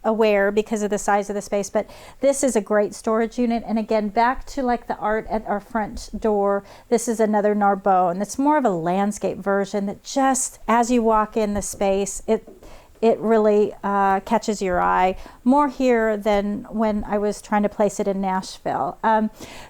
aware because of the size of the space. But this is a great storage unit. And again, back to like the art at our front door, this is another Narbonne. It's more of a landscape version that just as you walk in the space, it really catches your eye more here than when I was trying to place it in Nashville.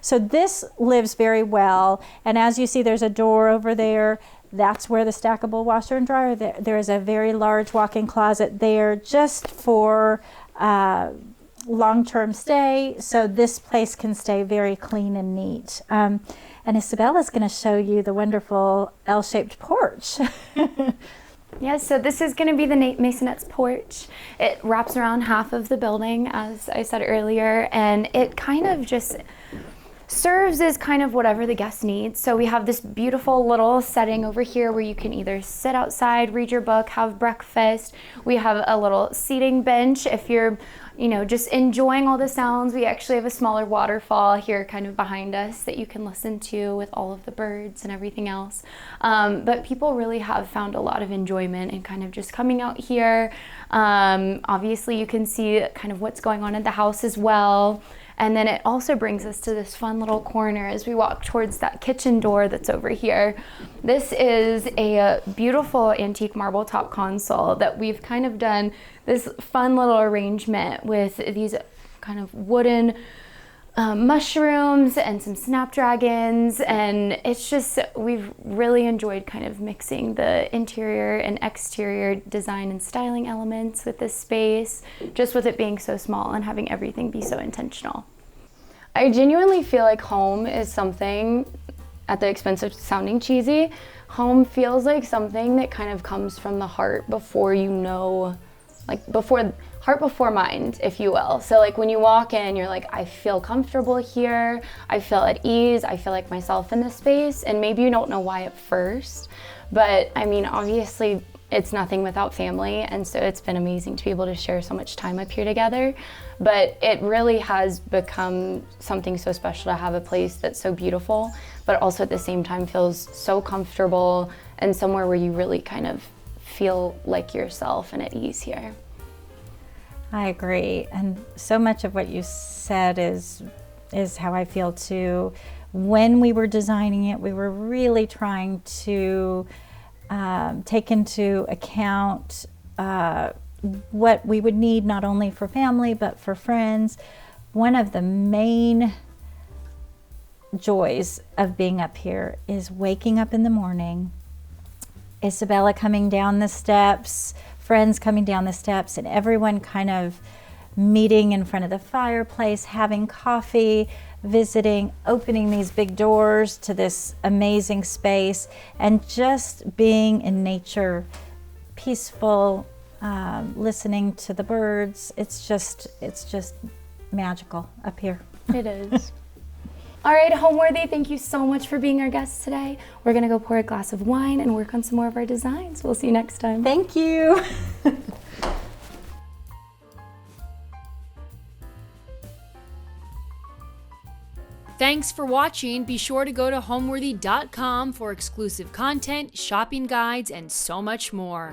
So this lives very well. And as you see, there's a door over there. That's where the stackable washer and dryer, there is a very large walk-in closet there just for long-term stay. So this place can stay very clean and neat. And Isabella's going to show you the wonderful L-shaped porch. Yes, so this is going to be the Masonette's porch. It wraps around half of the building, as I said earlier, and it kind of just serves as kind of whatever the guest needs. So we have this beautiful little setting over here where you can either sit outside, read your book, have breakfast. We have a little seating bench if you're, just enjoying all the sounds. We actually have a smaller waterfall here kind of behind us that you can listen to with all of the birds and everything else. But people really have found a lot of enjoyment in kind of just coming out here. Obviously you can see kind of what's going on in the house as well. And then it also brings us to this fun little corner as we walk towards that kitchen door that's over here. This is a beautiful antique marble top console that we've kind of done this fun little arrangement with these kind of wooden mushrooms and some snapdragons. And it's just, we've really enjoyed kind of mixing the interior and exterior design and styling elements with this space, just with it being so small and having everything be so intentional. I genuinely feel like home is something, at the expense of sounding cheesy, home feels like something that kind of comes from the heart before heart before mind, if you will. So like when you walk in, you're like, I feel comfortable here, I feel at ease, I feel like myself in this space, and maybe you don't know why at first, but I mean, obviously it's nothing without family, and so it's been amazing to be able to share so much time up here together. But it really has become something so special to have a place that's so beautiful, but also at the same time feels so comfortable and somewhere where you really kind of feel like yourself and at ease here. I agree. And so much of what you said is how I feel too. When we were designing it, we were really trying to take into account what we would need not only for family but for friends. One of the main joys of being up here is waking up in the morning, Isabella coming down the steps, friends coming down the steps, and everyone kind of meeting in front of the fireplace, having coffee, visiting, opening these big doors to this amazing space, and just being in nature, peaceful, listening to the birds. It's just magical up here. It is. All right, Homeworthy, thank you so much for being our guest today. We're gonna go pour a glass of wine and work on some more of our designs. We'll see you next time. Thank you. Thanks for watching. Be sure to go to homeworthy.com for exclusive content, shopping guides, and so much more.